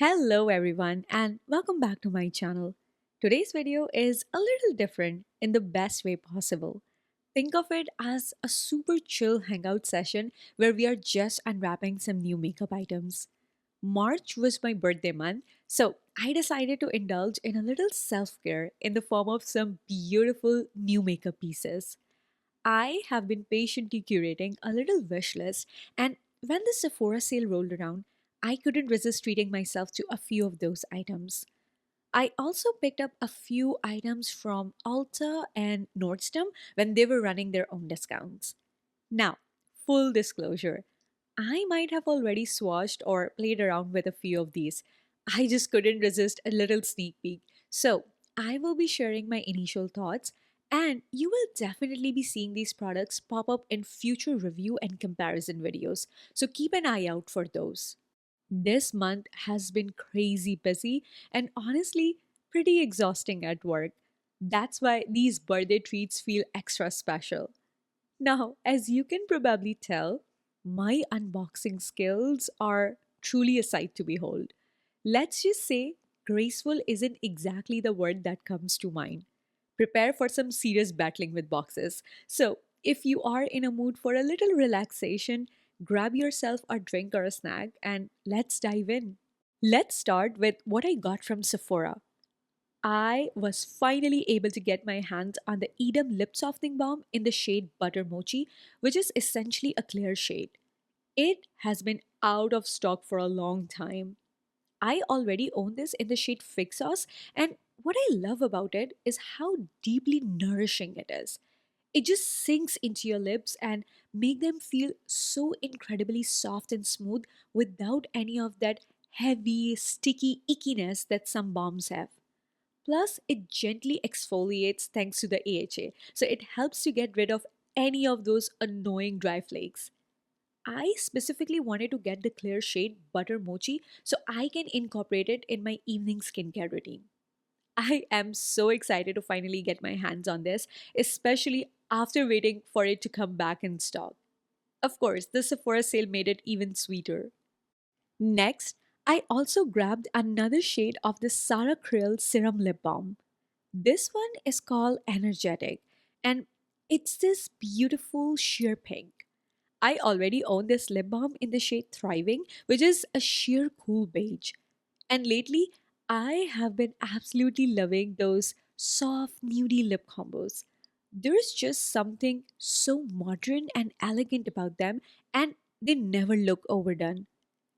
Hello everyone and welcome back to my channel. Today's video is a little different in the best way possible. Think of it as a super chill hangout session where we are just unwrapping some new makeup items. March was my birthday month, so I decided to indulge in a little self-care in the form of some beautiful new makeup pieces. I have been patiently curating a little wish list, and when the Sephora sale rolled around, I couldn't resist treating myself to a few of those items. I also picked up a few items from Ulta and Nordstrom when they were running their own discounts. Now, full disclosure, I might have already swatched or played around with a few of these. I just couldn't resist a little sneak peek. So, I will be sharing my initial thoughts, and you will definitely be seeing these products pop up in future review and comparison videos. So, keep an eye out for those. This month has been crazy busy and honestly pretty exhausting at work. That's why these birthday treats feel extra special. Now, as you can probably tell, my unboxing skills are truly a sight to behold. Let's just say graceful isn't exactly the word that comes to mind. Prepare for some serious battling with boxes. So, if you are in a mood for a little relaxation, grab yourself a drink or a snack and let's dive in. Let's start with what I got from Sephora. I was finally able to get my hands on the EADEM lip softening balm in the shade Butter Mochi, which is essentially a clear shade. It has been out of stock for a long time. I already own this in the shade Fig Sauce, and what I love about it is how deeply nourishing it is. It just sinks into your lips and make them feel so incredibly soft and smooth without any of that heavy, sticky ickiness that some balms have. Plus, it gently exfoliates thanks to the AHA, so it helps to get rid of any of those annoying dry flakes. I specifically wanted to get the clear shade Butter Mochi so I can incorporate it in my evening skincare routine. I am so excited to finally get my hands on this, especially after waiting for it to come back in stock. Of course, the Sephora sale made it even sweeter. Next, I also grabbed another shade of the Sarah Creal Serum Lip Balm. This one is called Energetic, and it's this beautiful sheer pink. I already own this lip balm in the shade Thriving, which is a sheer cool beige. And lately, I have been absolutely loving those soft, nudie lip combos. There's just something so modern and elegant about them, and they never look overdone.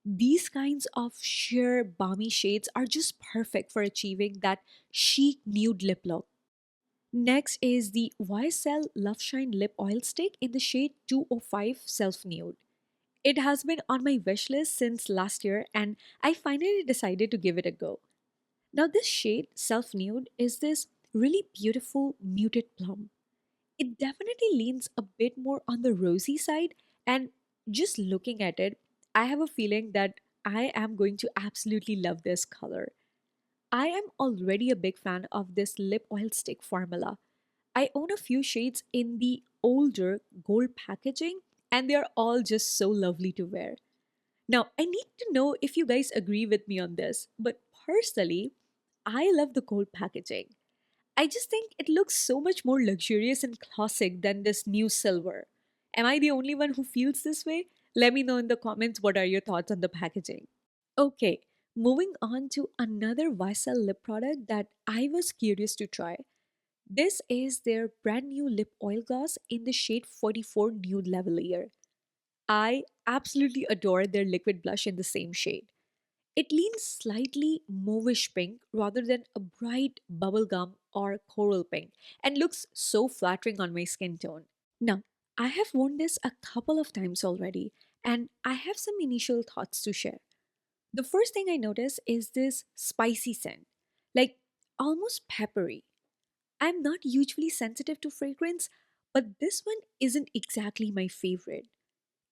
These kinds of sheer, balmy shades are just perfect for achieving that chic nude lip look. Next is the YSL Loveshine Lip Oil Stick in the shade 205 Self Nude. It has been on my wish list since last year and I finally decided to give it a go. Now, this shade, Self Nude, is this really beautiful muted plum. It definitely leans a bit more on the rosy side, and just looking at it, I have a feeling that I am going to absolutely love this color. I am already a big fan of this lip oil stick formula. I own a few shades in the older gold packaging, and they're all just so lovely to wear. Now, I need to know if you guys agree with me on this, but personally, I love the gold packaging. I just think it looks so much more luxurious and classic than this new silver. Am I the only one who feels this way? Let me know in the comments what are your thoughts on the packaging. Okay, moving on to another Visel lip product that I was curious to try. This is their brand new lip oil gloss in the shade 44 Nude Lavalliere. I absolutely adore their liquid blush in the same shade. It leans slightly mauvish pink rather than a bright bubblegum or coral pink and looks so flattering on my skin tone. Now, I have worn this a couple of times already and I have some initial thoughts to share. The first thing I notice is this spicy scent, like almost peppery. I'm not usually sensitive to fragrance, but this one isn't exactly my favorite.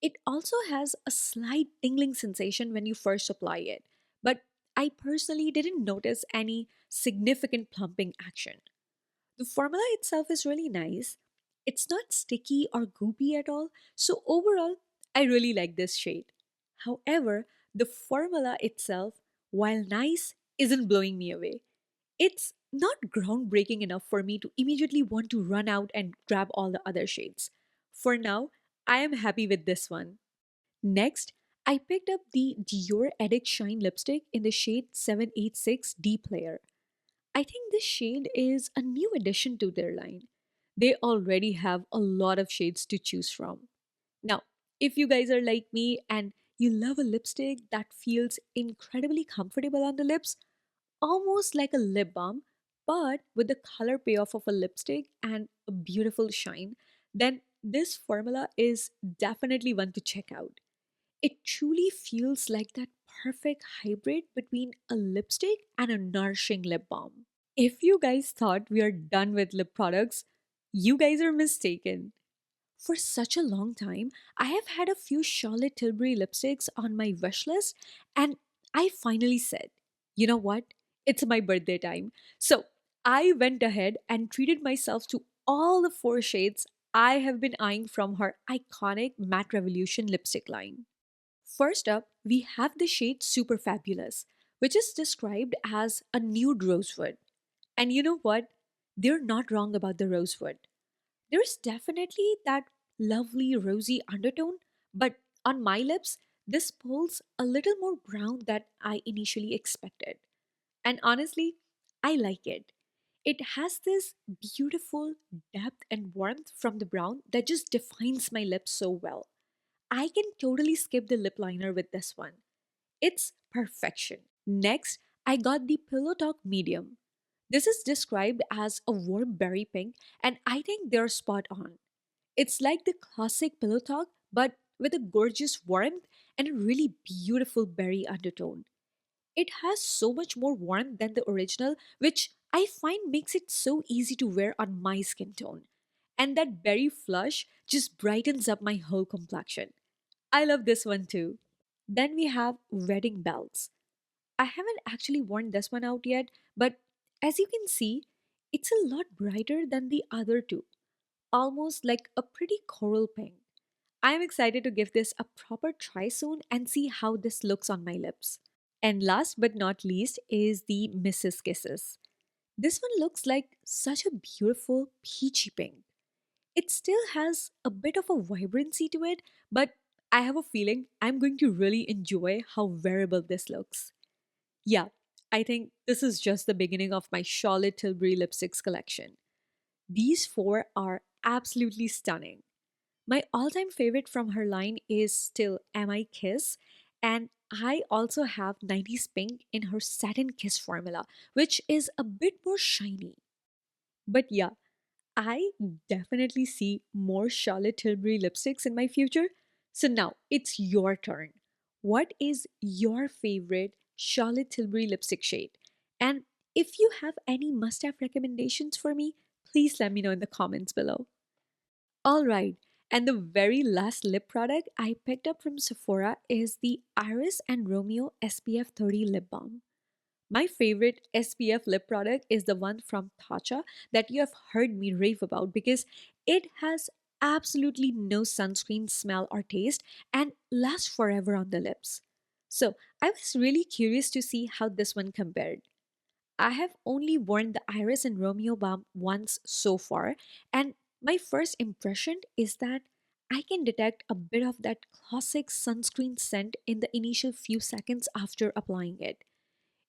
It also has a slight tingling sensation when you first apply it, but I personally didn't notice any significant plumping action. The formula itself is really nice. It's not sticky or goopy at all, so overall, I really like this shade. However, the formula itself while nice isn't blowing me away. It's not groundbreaking enough for me to immediately want to run out and grab all the other shades. For now, I am happy with this one. Next, I picked up the Dior Addict Shine lipstick in the shade 786 Deep Layer. I think this shade is a new addition to their line. They already have a lot of shades to choose from. Now, if you guys are like me and you love a lipstick that feels incredibly comfortable on the lips, almost like a lip balm, but with the color payoff of a lipstick and a beautiful shine, then this formula is definitely one to check out. It truly feels like that perfect hybrid between a lipstick and a nourishing lip balm. If you guys thought we are done with lip products, you guys are mistaken. For such a long time, I have had a few Charlotte Tilbury lipsticks on my wish list, and I finally said, you know what? It's my birthday time. So I went ahead and treated myself to all the four shades I have been eyeing from her iconic Matte Revolution lipstick line. First up, we have the shade Super Fabulous, which is described as a nude rosewood. And you know what? They're not wrong about the rosewood. There's definitely that lovely rosy undertone, but on my lips, this pulls a little more brown than I initially expected. And honestly, I like it. It has this beautiful depth and warmth from the brown that just defines my lips so well. I can totally skip the lip liner with this one. It's perfection. Next, I got the Pillow Talk Medium. This is described as a warm berry pink, and I think they're spot on. It's like the classic Pillow Talk, but with a gorgeous warmth and a really beautiful berry undertone. It has so much more warmth than the original, which I find makes it so easy to wear on my skin tone. And that berry flush just brightens up my whole complexion. I love this one too. Then we have Wedding Bells. I haven't actually worn this one out yet, but as you can see, it's a lot brighter than the other two, almost like a pretty coral pink. I am excited to give this a proper try soon and see how this looks on my lips. And last but not least is the Mrs. Kisses. This one looks like such a beautiful peachy pink. It still has a bit of a vibrancy to it, but I have a feeling I'm going to really enjoy how wearable this looks. Yeah, I think this is just the beginning of my Charlotte Tilbury lipsticks collection. These four are absolutely stunning. My all time favorite from her line is still M.I.KISS, and I also have 90s Pink in her Satin Kiss formula, which is a bit more shiny. But yeah, I definitely see more Charlotte Tilbury lipsticks in my future. So now it's your turn. What is your favorite Charlotte Tilbury lipstick shade? And if you have any must have recommendations for me, please let me know in the comments below. All right, and the very last lip product I picked up from Sephora is the Iris and Romeo SPF 30 lip balm. My favorite SPF lip product is the one from Tatcha that you have heard me rave about because it has absolutely no sunscreen smell or taste and lasts forever on the lips. So I was really curious to see how this one compared. I have only worn the Iris and Romeo balm once so far, and my first impression is that I can detect a bit of that classic sunscreen scent in the initial few seconds after applying it.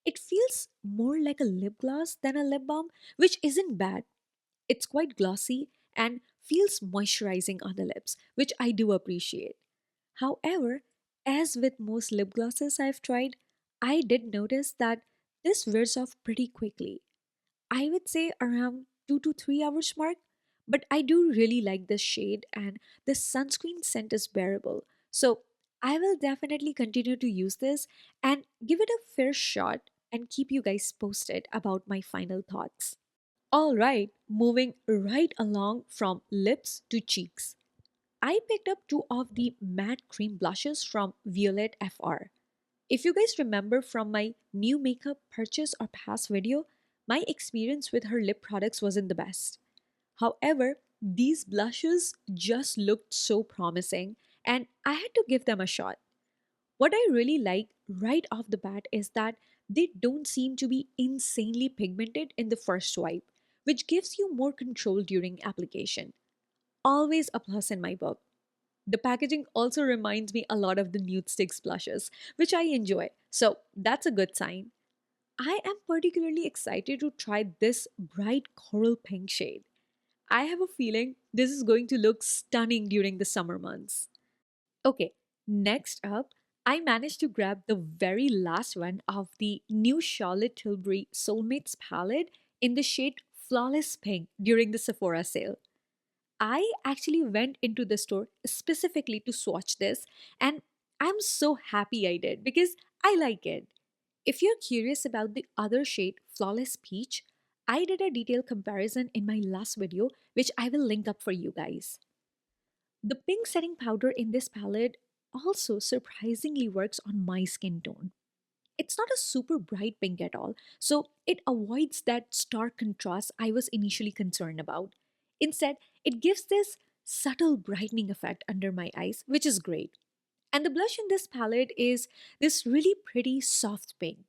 It feels more like a lip gloss than a lip balm, which isn't bad. It's quite glossy and feels moisturizing on the lips, which I do appreciate. However, as with most lip glosses I've tried, I did notice that this wears off pretty quickly. I would say around 2 to 3 hours mark, but I do really like this shade and the sunscreen scent is bearable. So I will definitely continue to use this and give it a fair shot and keep you guys posted about my final thoughts. All right, moving right along from lips to cheeks. I picked up two of the matte cream blushes from Violet FR. If you guys remember from my new makeup purchase or past video, my experience with her lip products wasn't the best. However, these blushes just looked so promising and I had to give them a shot. What I really like right off the bat is that they don't seem to be insanely pigmented in the first swipe, which gives you more control during application. Always a plus in my book. The packaging also reminds me a lot of the Nude Sticks blushes, which I enjoy, so that's a good sign. I am particularly excited to try this bright coral pink shade. I have a feeling this is going to look stunning during the summer months. Okay, next up, I managed to grab the very last one of the new Charlotte Tilbury Soulmates palette in the shade Flawless Pink during the Sephora sale. I actually went into the store specifically to swatch this, and I'm so happy I did because I like it. If you're curious about the other shade, Flawless Peach, I did a detailed comparison in my last video, which I will link up for you guys. The pink setting powder in this palette also surprisingly works on my skin tone. It's not a super bright pink at all, so it avoids that stark contrast I was initially concerned about. Instead, it gives this subtle brightening effect under my eyes, which is great. And the blush in this palette is this really pretty soft pink.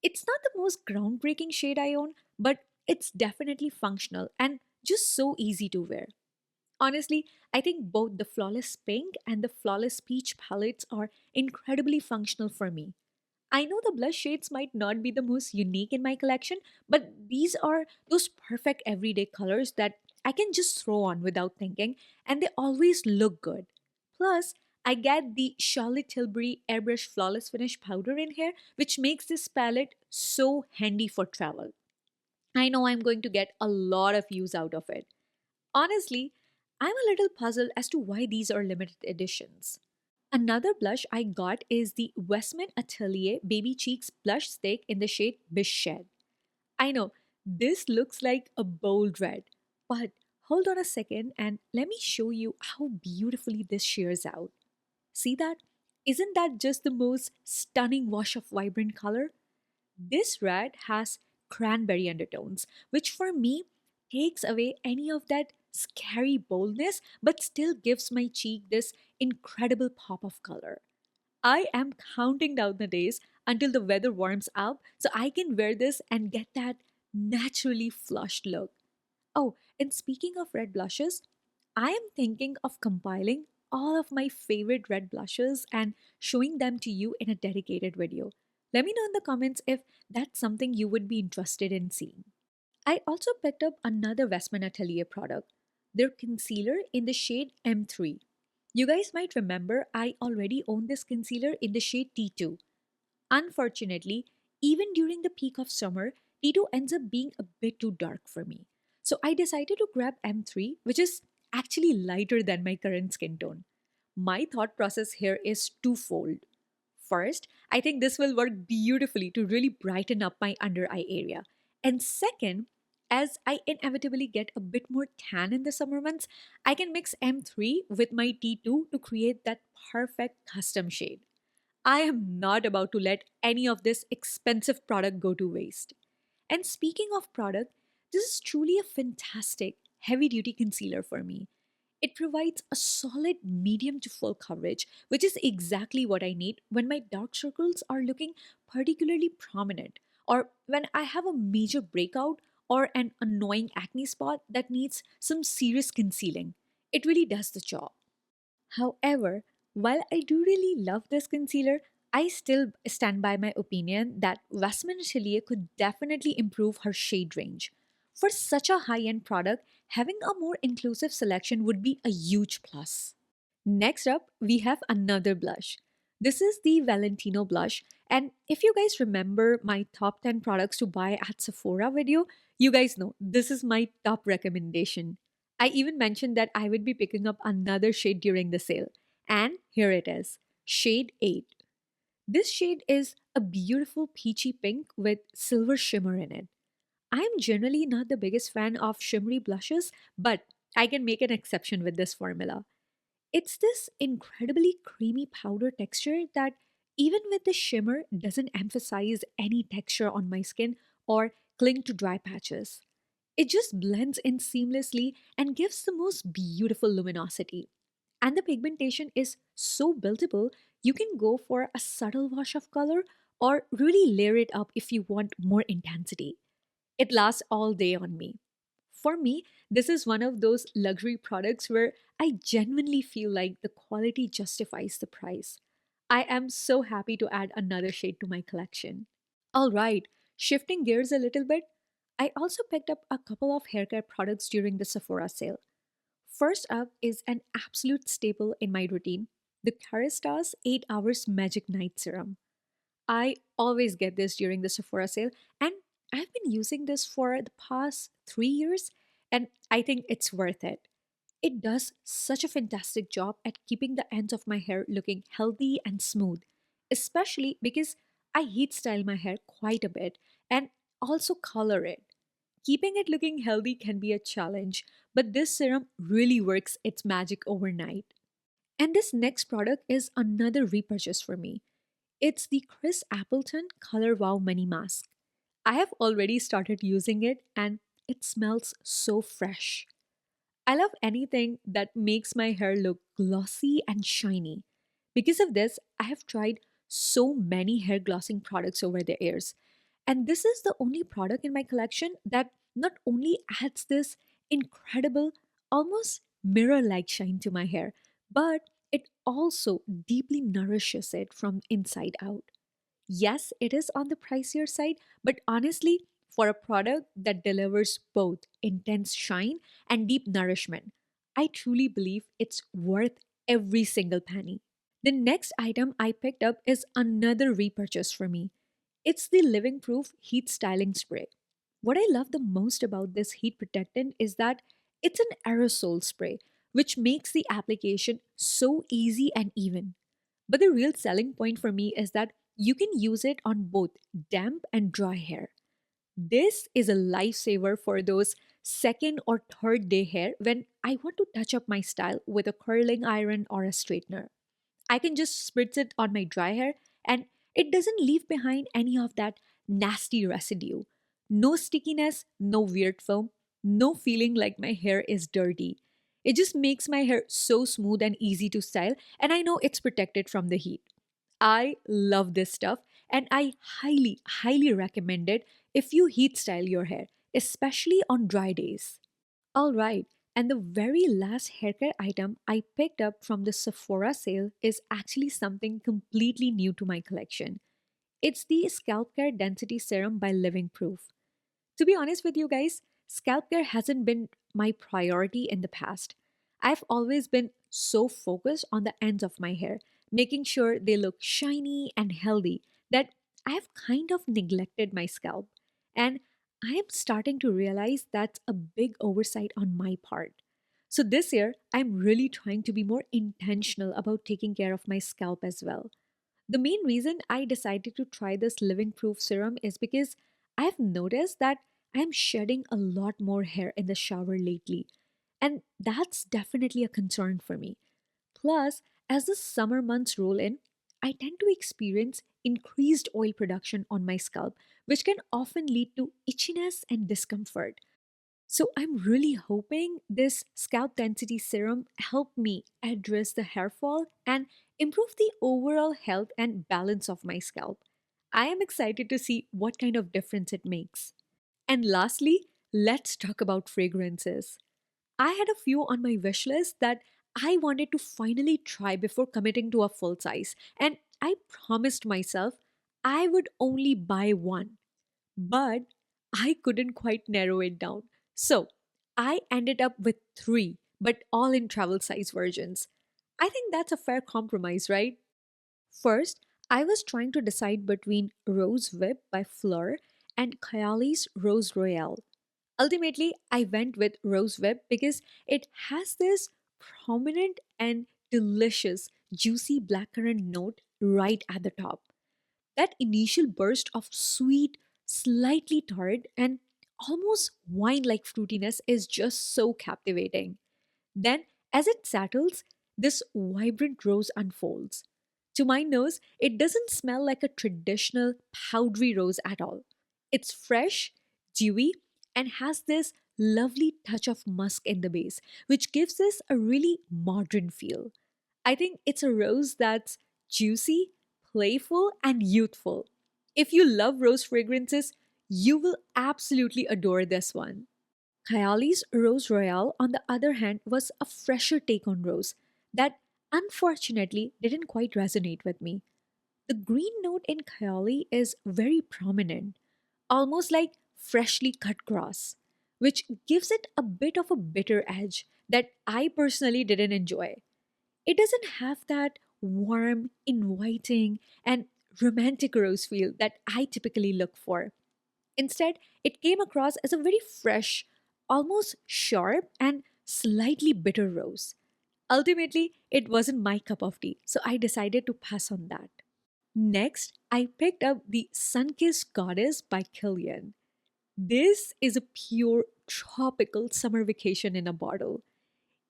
It's not the most groundbreaking shade I own, but it's definitely functional and just so easy to wear. Honestly, I think both the Flawless Pink and the Flawless Peach palettes are incredibly functional for me. I know the blush shades might not be the most unique in my collection, but these are those perfect everyday colors that I can just throw on without thinking, and they always look good. Plus, I get the Charlotte Tilbury Airbrush Flawless Finish powder in here, which makes this palette so handy for travel. I know I'm going to get a lot of use out of it. Honestly, I'm a little puzzled as to why these are limited editions. Another blush I got is the Westman Atelier Baby Cheeks Blush Stick in the shade Bished. I know, this looks like a bold red, but hold on a second and let me show you how beautifully this shears out. See that? Isn't that just the most stunning wash of vibrant color? This red has cranberry undertones, which for me takes away any of that scary boldness but still gives my cheek this incredible pop of color. I am counting down the days until the weather warms up so I can wear this and get that naturally flushed look. Oh, and speaking of red blushes, I am thinking of compiling all of my favorite red blushes and showing them to you in a dedicated video. Let me know in the comments if that's something you would be interested in seeing. I also picked up another Westman Atelier product, their concealer in the shade M3. You guys might remember I already own this concealer in the shade T2. Unfortunately, even during the peak of summer, T2 ends up being a bit too dark for me. So I decided to grab M3, which is actually lighter than my current skin tone. My thought process here is twofold. First, I think this will work beautifully to really brighten up my under eye area. And second, as I inevitably get a bit more tan in the summer months, I can mix M3 with my T2 to create that perfect custom shade. I am not about to let any of this expensive product go to waste. And speaking of product, this is truly a fantastic heavy duty concealer for me. It provides a solid medium to full coverage, which is exactly what I need when my dark circles are looking particularly prominent, or when I have a major breakout or an annoying acne spot that needs some serious concealing. It really does the job. However, while I do really love this concealer, I still stand by my opinion that Westman Atelier could definitely improve her shade range. For such a high end product, having a more inclusive selection would be a huge plus. Next up, we have another blush. This is the Valentino blush, and if you guys remember my top 10 products to buy at Sephora video, you guys know this is my top recommendation. I even mentioned that I would be picking up another shade during the sale, and here it is, shade 8. This shade is a beautiful peachy pink with silver shimmer in it. I am generally not the biggest fan of shimmery blushes, but I can make an exception with this formula. It's this incredibly creamy powder texture that, even with the shimmer, doesn't emphasize any texture on my skin or cling to dry patches. It just blends in seamlessly and gives the most beautiful luminosity. And the pigmentation is so buildable, you can go for a subtle wash of color or really layer it up if you want more intensity. It lasts all day on me. For me, this is one of those luxury products where I genuinely feel like the quality justifies the price. I am so happy to add another shade to my collection. All right, shifting gears a little bit, I also picked up a couple of haircare products during the Sephora sale. First up is an absolute staple in my routine, the Kérastase 8 Hours Magic Night Serum. I always get this during the Sephora sale, and I've been using this for the past 3 years, and I think it's worth it. It does such a fantastic job at keeping the ends of my hair looking healthy and smooth, especially because I heat style my hair quite a bit and also color it. Keeping it looking healthy can be a challenge, but this serum really works its magic overnight. And this next product is another repurchase for me. It's the Chris Appleton Color Wow Mini Mask. I have already started using it and it smells so fresh. I love anything that makes my hair look glossy and shiny. Because of this, I have tried so many hair glossing products over the years. And this is the only product in my collection that not only adds this incredible, almost mirror like shine to my hair, but it also deeply nourishes it from inside out. Yes, it is on the pricier side, but honestly, for a product that delivers both intense shine and deep nourishment, I truly believe it's worth every single penny. The next item I picked up is another repurchase for me. It's the Living Proof Heat Styling Spray. What I love the most about this heat protectant is that it's an aerosol spray, which makes the application so easy and even. But the real selling point for me is that you can use it on both damp and dry hair. This is a lifesaver for those second or third day hair when I want to touch up my style with a curling iron or a straightener. I can just spritz it on my dry hair and it doesn't leave behind any of that nasty residue. No stickiness, no weird foam, no feeling like my hair is dirty. It just makes my hair so smooth and easy to style, and I know it's protected from the heat. I love this stuff and I highly recommend it if you heat style your hair, especially on dry days. All right, and the very last haircare item I picked up from the Sephora sale is actually something completely new to my collection. It's the Scalp Care Density Serum by Living Proof. To be honest with you guys, scalp care hasn't been my priority in the past. I've always been so focused on the ends of my hair, making sure they look shiny and healthy, that I've kind of neglected my scalp. And I am starting to realize that's a big oversight on my part. So this year, I'm really trying to be more intentional about taking care of my scalp as well. The main reason I decided to try this living proof serum is because I've noticed that I'm shedding a lot more hair in the shower lately. And that's definitely a concern for me. Plus, as the summer months roll in, I tend to experience increased oil production on my scalp, which can often lead to itchiness and discomfort. So I'm really hoping this scalp density serum help me address the hair fall and improve the overall health and balance of my scalp. I am excited to see what kind of difference it makes. And lastly, let's talk about fragrances. I had a few on my wish list that I wanted to finally try before committing to a full size, and I promised myself I would only buy one. But I couldn't quite narrow it down. So I ended up with three, but all in travel size versions. I think that's a fair compromise, right? First, I was trying to decide between Rose Whip by Fleur and Kayali's Rose Royale. Ultimately, I went with Rose Whip because it has this prominent and delicious, juicy blackcurrant note right at the top. That initial burst of sweet, slightly tart, and almost wine like fruitiness is just so captivating. Then, as it settles, this vibrant rose unfolds. To my nose, it doesn't smell like a traditional powdery rose at all. It's fresh, dewy, and has this lovely touch of musk in the base, which gives this a really modern feel. I think it's a rose that's juicy, playful, and youthful. If you love rose fragrances, you will absolutely adore this one. Kayali's Rose Royale, on the other hand, was a fresher take on rose that unfortunately didn't quite resonate with me. The green note in Kayali is very prominent, almost like freshly cut grass, which gives it a bit of a bitter edge that I personally didn't enjoy. It doesn't have that warm, inviting, and romantic rose feel that I typically look for. Instead, it came across as a very fresh, almost sharp, and slightly bitter rose. Ultimately, it wasn't my cup of tea, so I decided to pass on that. Next, I picked up the Sunkissed Goddess by Kilian. This is a pure tropical summer vacation in a bottle.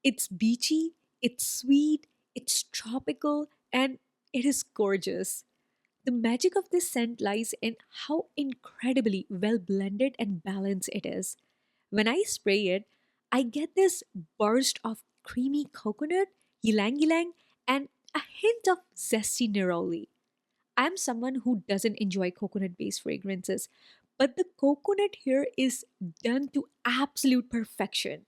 It's beachy, it's sweet, it's tropical, and it is gorgeous. The magic of this scent lies in how incredibly well blended and balanced it is. When I spray it, I get this burst of creamy coconut, ylang ylang, and a hint of zesty neroli. I'm someone who doesn't enjoy coconut based fragrances, but the coconut here is done to absolute perfection.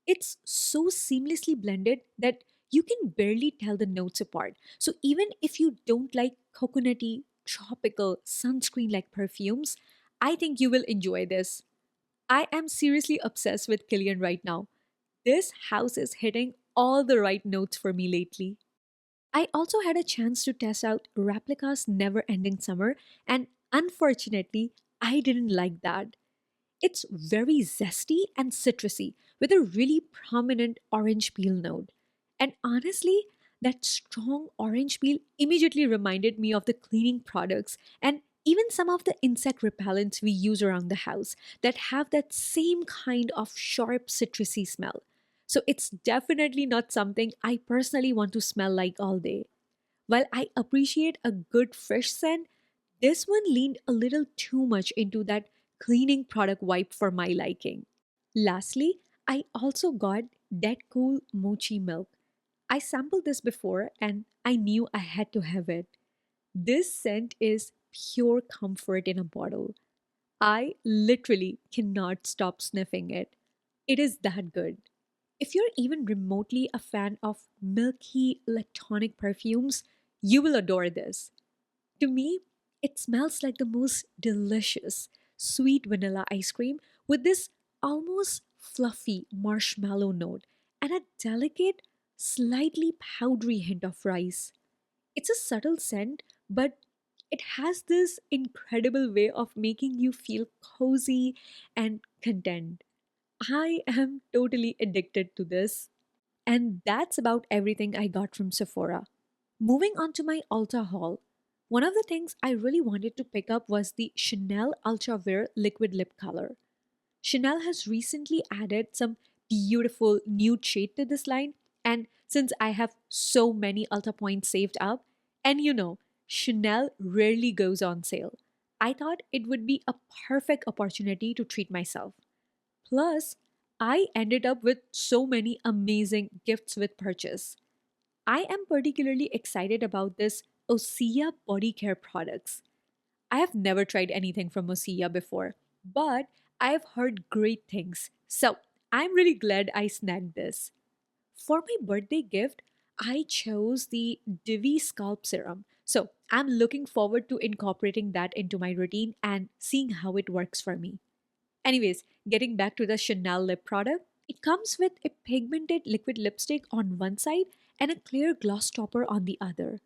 It's so seamlessly blended that you can barely tell the notes apart. So even if you don't like coconutty, tropical, sunscreen like perfumes, I think you will enjoy this. I am seriously obsessed with Killian right now. This house is hitting all the right notes for me lately. I also had a chance to test out Replica's Never Ending Summer, and unfortunately, I didn't like that. It's very zesty and citrusy with a really prominent orange peel note. And honestly, that strong orange peel immediately reminded me of the cleaning products and even some of the insect repellents we use around the house that have that same kind of sharp citrusy smell. So it's definitely not something I personally want to smell like all day. While I appreciate a good fresh scent, this one leaned a little too much into that cleaning product wipe for my liking. Lastly, I also got Dead Cool Mochi Milk. I sampled this before and I knew I had to have it. This scent is pure comfort in a bottle. I literally cannot stop sniffing it. It is that good. If you're even remotely a fan of milky, lactonic perfumes, you will adore this. To me, it smells like the most delicious sweet vanilla ice cream with this almost fluffy marshmallow note and a delicate, slightly powdery hint of rice. It's a subtle scent, but it has this incredible way of making you feel cozy and content. I am totally addicted to this. And that's about everything I got from Sephora. Moving on to my Ulta haul, one of the things I really wanted to pick up was the Chanel Ultra Wear Liquid Lip Color. Chanel has recently added some beautiful nude shade to this line, and since I have so many Ulta points saved up, and Chanel rarely goes on sale, I thought it would be a perfect opportunity to treat myself. Plus, I ended up with so many amazing gifts with purchase. I am particularly excited about this Osea body care products. I have never tried anything from Osea before, but I have heard great things. So I'm really glad I snagged this. For my birthday gift, I chose the Divi Scalp Serum. So I'm looking forward to incorporating that into my routine and seeing how it works for me. Anyways, getting back to the Chanel lip product, it comes with a pigmented liquid lipstick on one side and a clear gloss topper on the other.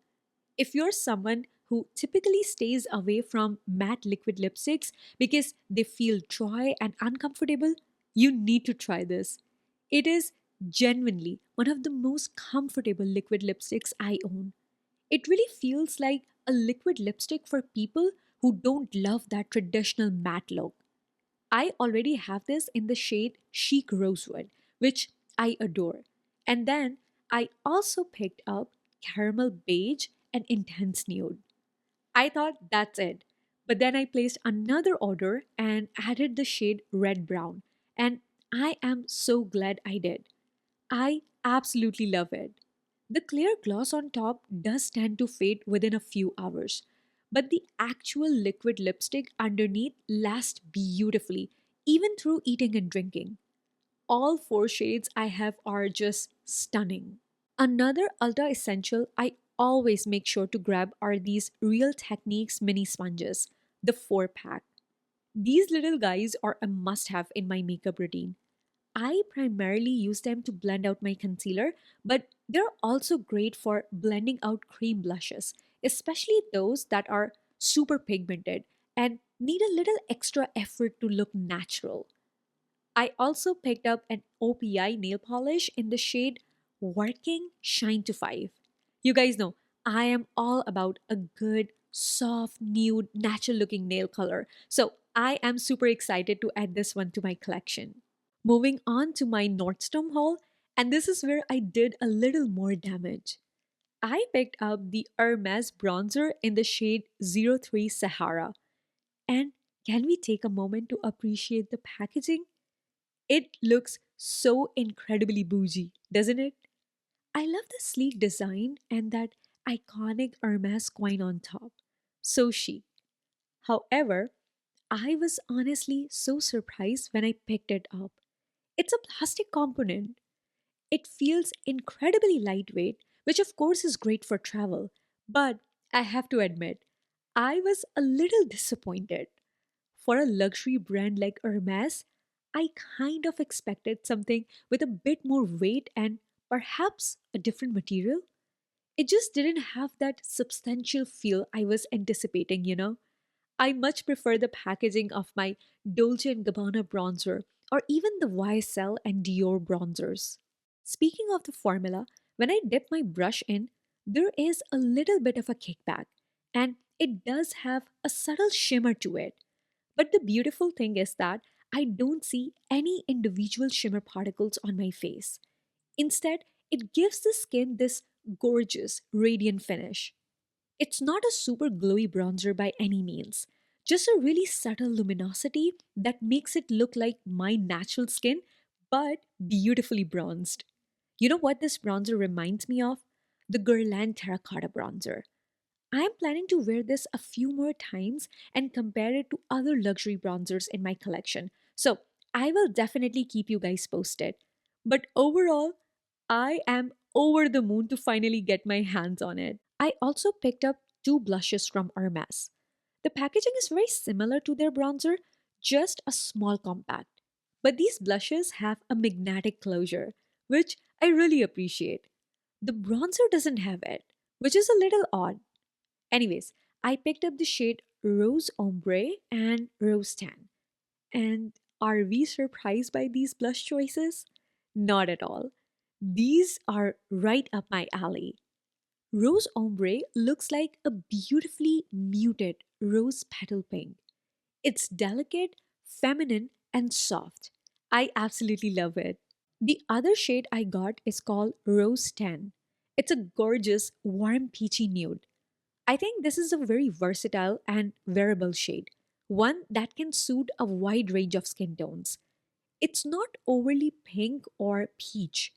If you're someone who typically stays away from matte liquid lipsticks because they feel dry and uncomfortable, you need to try this. It is genuinely one of the most comfortable liquid lipsticks I own. It really feels like a liquid lipstick for people who don't love that traditional matte look. I already have this in the shade Chic Rosewood, which I adore. And then I also picked up Caramel Beige and Intense Nude. I thought that's it. But then I placed another order and added the shade Red Brown. And I am so glad I did. I absolutely love it. The clear gloss on top does tend to fade within a few hours, but the actual liquid lipstick underneath lasts beautifully, even through eating and drinking. All four shades I have are just stunning. Another ultra essential I always make sure to grab are these Real Techniques mini sponges, the 4 pack. These little guys are a must have in my makeup routine. I primarily use them to blend out my concealer, but they're also great for blending out cream blushes, especially those that are super pigmented and need a little extra effort to look natural. I also picked up an OPI nail polish in the shade Working Shine to 5. You guys know, I am all about a good, soft, nude, natural looking nail color. So I am super excited to add this one to my collection. Moving on to my Nordstrom haul, and this is where I did a little more damage. I picked up the Hermes bronzer in the shade 03 Sahara. And can we take a moment to appreciate the packaging? It looks so incredibly bougie, doesn't it? I love the sleek design and that iconic Hermes coin on top. So chic. However, I was honestly so surprised when I picked it up. It's a plastic component. It feels incredibly lightweight, which of course is great for travel. But I have to admit, I was a little disappointed. For a luxury brand like Hermes, I kind of expected something with a bit more weight and perhaps a different material. It just didn't have that substantial feel I was anticipating. I much prefer the packaging of my Dolce& and Gabbana bronzer or even the YSL and Dior bronzers. Speaking of the formula, when I dip my brush in, there is a little bit of a kickback, and it does have a subtle shimmer to it. But the beautiful thing is that I don't see any individual shimmer particles on my face. Instead, it gives the skin this gorgeous, radiant finish. It's not a super glowy bronzer by any means, just a really subtle luminosity that makes it look like my natural skin, but beautifully bronzed. You know what this bronzer reminds me of? The Guerlain Terracotta bronzer. I'm planning to wear this a few more times and compare it to other luxury bronzers in my collection. So I will definitely keep you guys posted. But overall, I am over the moon to finally get my hands on it. I also picked up two blushes from Hermes. The packaging is very similar to their bronzer, just a small compact. But these blushes have a magnetic closure, which I really appreciate. The bronzer doesn't have it, which is a little odd. Anyways, I picked up the shade Rose Ombre and Rose Tan. And are we surprised by these blush choices? Not at all. These are right up my alley. Rose Ombre looks like a beautifully muted rose petal pink. It's delicate, feminine, and soft. I absolutely love it. The other shade I got is called Rose Tan. It's a gorgeous, warm peachy nude. I think this is a very versatile and wearable shade, one that can suit a wide range of skin tones. It's not overly pink or peach.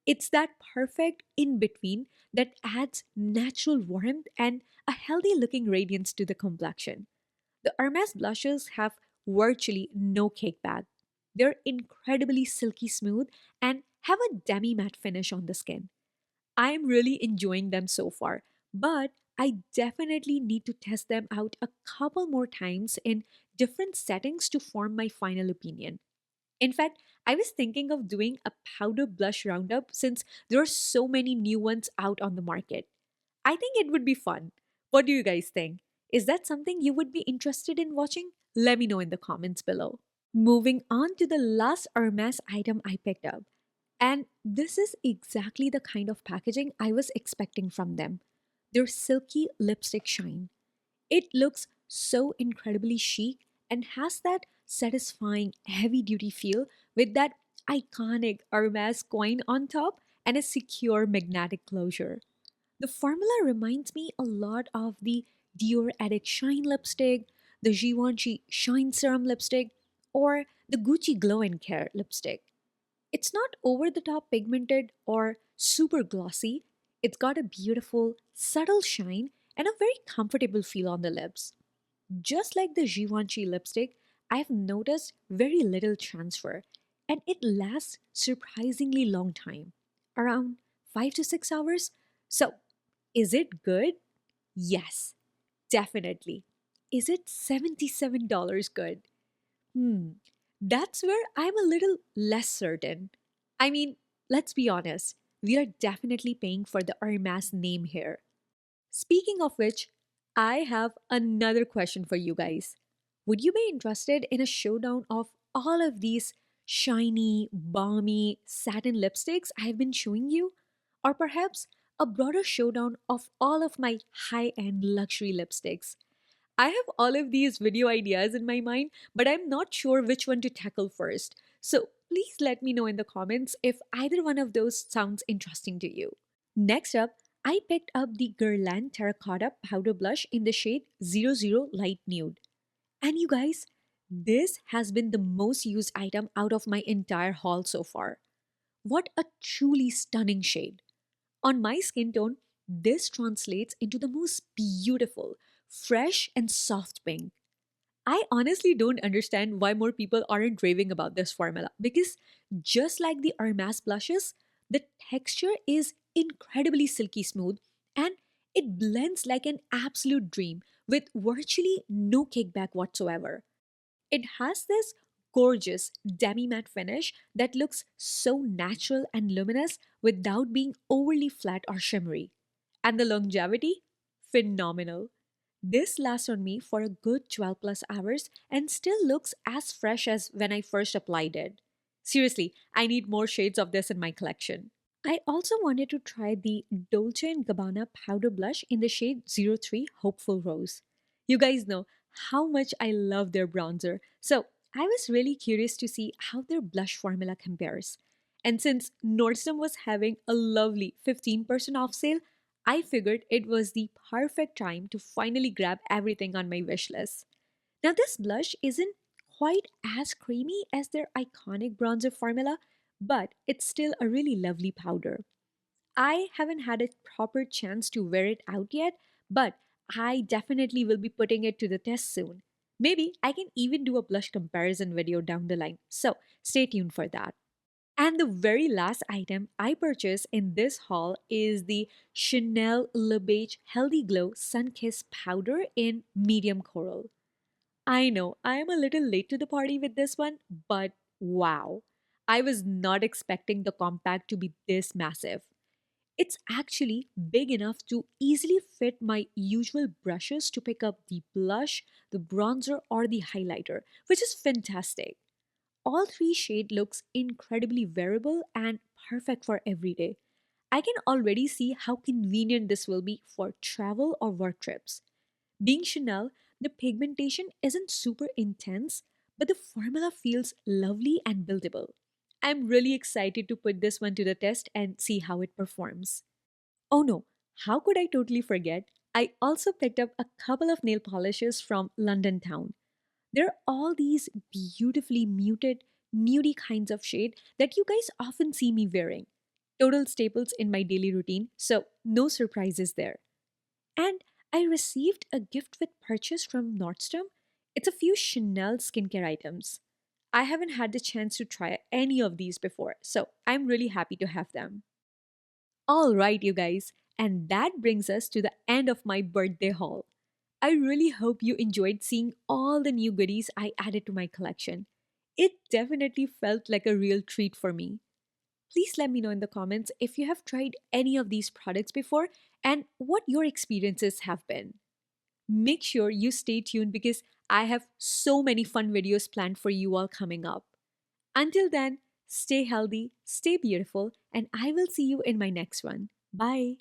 It's that perfect in between that adds natural warmth and a healthy looking radiance to the complexion. The Hermes blushes have virtually no cake bag. They're incredibly silky smooth and have a demi matte finish on the skin. I'm really enjoying them so far, but I definitely need to test them out a couple more times in different settings to form my final opinion. In fact, I was thinking of doing a powder blush roundup since there are so many new ones out on the market. I think it would be fun. What do you guys think? Is that something you would be interested in watching? Let me know in the comments below. Moving on to the last Hermes item I picked up. And this is exactly the kind of packaging I was expecting from them. Their silky lipstick shine. It looks so incredibly chic and has that satisfying heavy duty feel with that iconic Hermes coin on top and a secure magnetic closure. The formula reminds me a lot of the Dior Addict Shine lipstick, the Givenchy Shine Serum lipstick, or the Gucci Glow and Care lipstick. It's not over the top pigmented or super glossy. It's got a beautiful, subtle shine and a very comfortable feel on the lips. Just like the Givenchy lipstick, I've noticed very little transfer and it lasts surprisingly long time, around 5 to 6 hours. So, is it good? Yes, definitely. Is it $77 good? Hmm, that's where I'm a little less certain. I mean, let's be honest, we are definitely paying for the Hermes name here. Speaking of which, I have another question for you guys. Would you be interested in a showdown of all of these shiny, balmy satin lipsticks I have been showing you? Or perhaps a broader showdown of all of my high end luxury lipsticks? I have all of these video ideas in my mind, but I'm not sure which one to tackle first. So please let me know in the comments if either one of those sounds interesting to you. Next up, I picked up the Guerlain Terracotta Powder Blush in the shade 00 Light Nude. And you guys, this has been the most used item out of my entire haul so far. What a truly stunning shade. On my skin tone, this translates into the most beautiful, fresh, and soft pink. I honestly don't understand why more people aren't raving about this formula because just like the Hermes blushes, the texture is incredibly silky smooth and it blends like an absolute dream with virtually no kickback whatsoever. It has this gorgeous demi matte finish that looks so natural and luminous without being overly flat or shimmery. And the longevity? Phenomenal. This lasts on me for a good 12 plus hours and still looks as fresh as when I first applied it. Seriously, I need more shades of this in my collection. I also wanted to try the Dolce& Gabbana powder blush in the shade 03 Hopeful Rose. You guys know how much I love their bronzer, so I was really curious to see how their blush formula compares. And since Nordstrom was having a lovely 15% off sale, I figured it was the perfect time to finally grab everything on my wish list. Now, this blush isn't quite as creamy as their iconic bronzer formula, but it's still a really lovely powder. I haven't had a proper chance to wear it out yet, but I definitely will be putting it to the test soon. Maybe I can even do a blush comparison video down the line, so stay tuned for that. And the very last item I purchased in this haul is the Chanel Le Beige Healthy Glow Sun Kiss Powder in medium coral. I know I am a little late to the party with this one, but wow. I was not expecting the compact to be this massive. It's actually big enough to easily fit my usual brushes to pick up the blush, the bronzer, or the highlighter, which is fantastic. All three shade looks incredibly wearable and perfect for every day. I can already see how convenient this will be for travel or work trips. Being Chanel, the pigmentation isn't super intense, but the formula feels lovely and buildable. I'm really excited to put this one to the test and see how it performs. Oh no, how could I totally forget? I also picked up a couple of nail polishes from London Town. There are all these beautifully muted, nudie kinds of shade that you guys often see me wearing. Total staples in my daily routine, so no surprises there. And I received a gift with purchase from Nordstrom. It's a few Chanel skincare items. I haven't had the chance to try any of these before, so I'm really happy to have them. All right, you guys, and that brings us to the end of my birthday haul. I really hope you enjoyed seeing all the new goodies I added to my collection. It definitely felt like a real treat for me. Please let me know in the comments if you have tried any of these products before and what your experiences have been. Make sure you stay tuned because I have so many fun videos planned for you all coming up. Until then, stay healthy, stay beautiful, and I will see you in my next one. Bye.